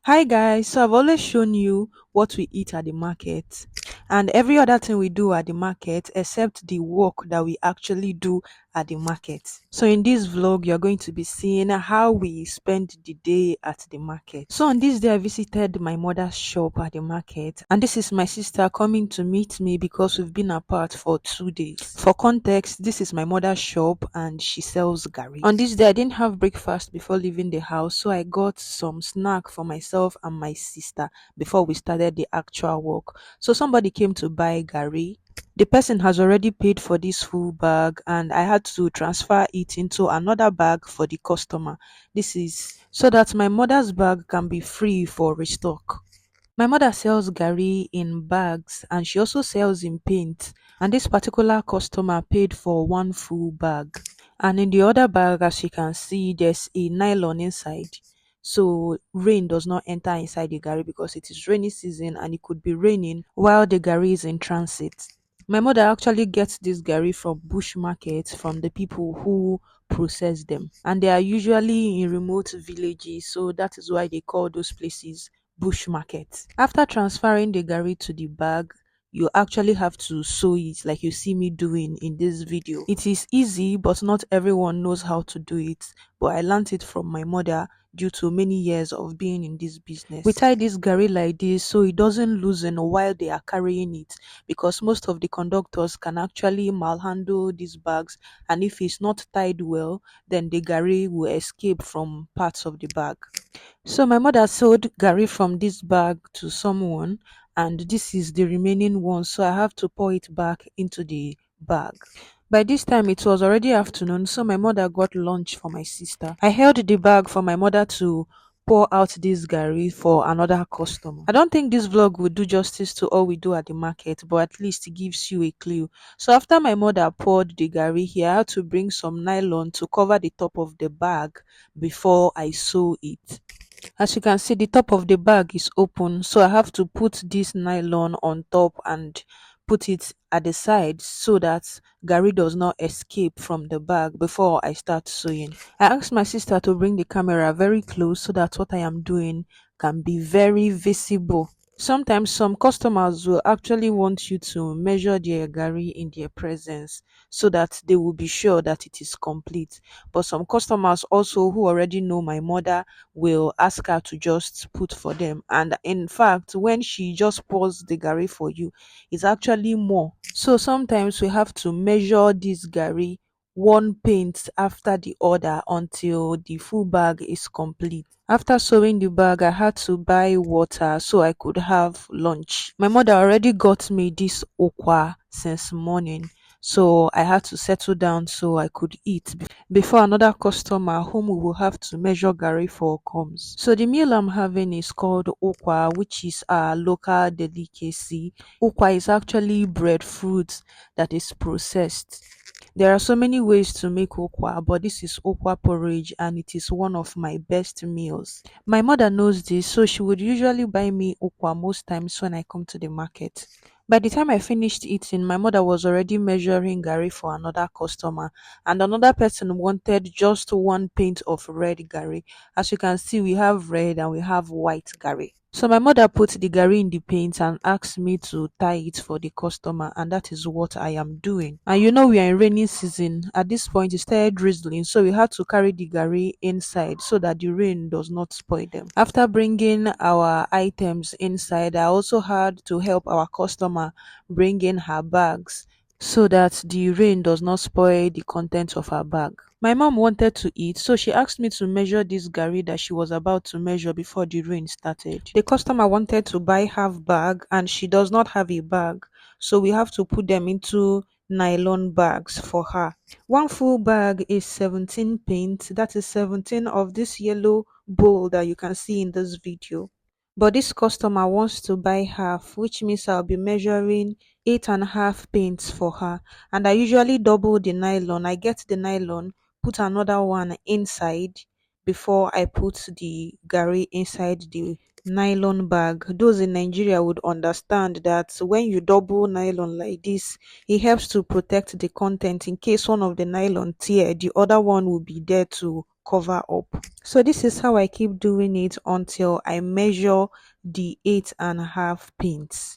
Hi guys, so I've always shown you what we eat at the market and every other thing we do at the market except the work that we actually do at the market. So in this vlog, you're going to be seeing how we spend the day at the market. So on this day, I visited my mother's shop at the market, and this is my sister coming to meet me because we've been apart for 2 days. For context, this is my mother's shop and she sells gari. On this day, I didn't have breakfast before leaving the house, so I got some snack for myself and my sister before we started the actual work. So somebody came to buy gari. The person has already paid for this full bag, and I had to transfer it into another bag for the customer. This is so that my mother's bag can be free for restock. My mother sells gari in bags and she also sells in paint. And this particular customer paid for one full bag. And in the other bag, as you can see, there's a nylon inside. So rain does not enter inside the gari because it is rainy season and it could be raining while the gari is in transit. My mother actually gets this gari from bush markets from the people who process them. And they are usually in remote villages, so that is why they call those places bush market. After transferring the gari to the bag, you actually have to sew it like you see me doing in this video. It is easy, but not everyone knows how to do it. But I learned it from my mother due to many years of being in this business. We tie this gari like this so it doesn't loosen while they are carrying it, because most of the conductors can actually malhandle these bags, and if it's not tied well, then the gari will escape from parts of the bag. So my mother sold gari from this bag to someone, and this is the remaining one, so I have to pour it back into the bag. By this time it was already afternoon, so my mother got lunch for my sister. I held the bag for my mother to pour out this gari for another customer. I don't think this vlog will do justice to all we do at the market, but at least it gives you a clue. So after my mother poured the gari here, I had to bring some nylon to cover the top of the bag before I sew it. As you can see, the top of the bag is open, so I have to put this nylon on top and put it at the side so that gari does not escape from the bag before I start sewing. I asked my sister to bring the camera very close so that what I am doing can be very visible. Sometimes some customers will actually want you to measure their gari in their presence so that they will be sure that it is complete. But some customers also who already know my mother will ask her to just put for them. And in fact, when she just pours the gari for you, it's actually more. So sometimes we have to measure this gari one paint after the other until the full bag is complete. After sewing the bag, I had to buy water so I could have lunch. My mother already got me this okwa since morning, so I had to settle down so I could eat before another customer whom we will have to measure gari for comes. So the meal I'm having is called okwa, which is a local delicacy. Okwa is actually breadfruit that is processed. There are so many ways to make okwa, but this is okwa porridge and it is one of my best meals. My mother knows this, so she would usually buy me okwa most times when I come to the market. By the time I finished eating, my mother was already measuring gari for another customer, and another person wanted just one pint of red gari. As you can see, we have red and we have white gari. So my mother put the gari in the paint and asked me to tie it for the customer, and that is what I am doing. And you know we are in rainy season. At this point it started drizzling, so we had to carry the gari inside so that the rain does not spoil them. After bringing our items inside, I also had to help our customer bring in her bags so that the rain does not spoil the contents of her bag. My mom wanted to eat, so she asked me to measure this gari that she was about to measure before the rain started. The customer wanted to buy half bag and she does not have a bag, so we have to put them into nylon bags for her. One full bag is 17 paint, that is 17 of this yellow bowl that you can see in this video. But this customer wants to buy half, which means I'll be measuring 8.5 paints for her. And I usually double the nylon. I get the nylon, put another one inside before I put the gari inside the nylon bag. Those in Nigeria would understand that when you double nylon like this, it helps to protect the content. In case one of the nylon tear, the other one will be there to cover up. So this is how I keep doing it until I measure the 8.5 pints.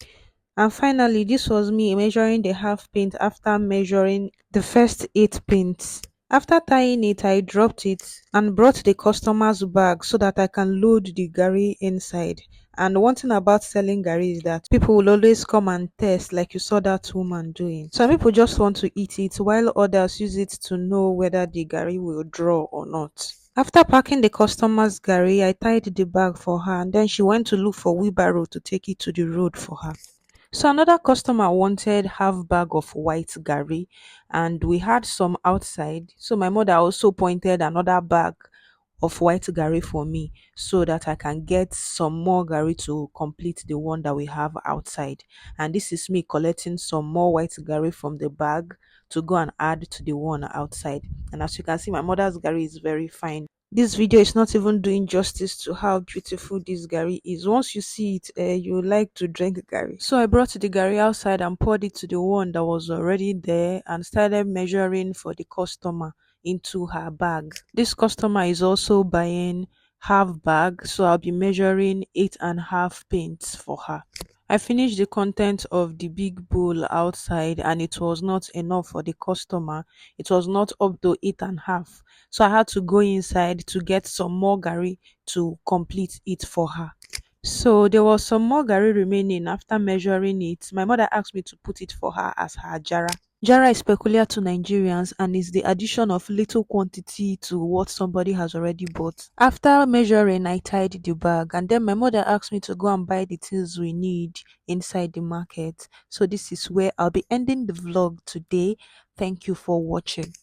And finally, this was me measuring the half pint after measuring the first 8 pints. After tying it, I dropped it and brought the customer's bag so that I can load the gari inside. And one thing about selling gari is that people will always come and test, like you saw that woman doing. Some people just want to eat it, while others use it to know whether the gari will draw or not. After packing the customer's gari, I tied the bag for her and then she went to look for wheelbarrow to take it to the road for her. So another customer wanted half bag of white gari and we had some outside. So my mother also pointed another bag of white gari for me so that I can get some more gari to complete the one that we have outside. And this is me collecting some more white gari from the bag to go and add to the one outside. And as you can see, my mother's gari is very fine. This video is not even doing justice to how beautiful this gari is. Once you see it, you like to drink gari. So I brought the gari outside and poured it to the one that was already there and started measuring for the customer into her bag. This customer is also buying half bag, so I'll be measuring 8.5 pints for her. I finished the content of the big bowl outside and it was not enough for the customer. It was not up to 8.5. So I had to go inside to get some more gari to complete it for her. So there was some more gari remaining after measuring it. My mother asked me to put it for her as her jara. Jara is peculiar to Nigerians and is the addition of little quantity to what somebody has already bought. After measuring, I tied the bag and then my mother asked me to go and buy the things we need inside the market. So this is where I'll be ending the vlog today. Thank you for watching.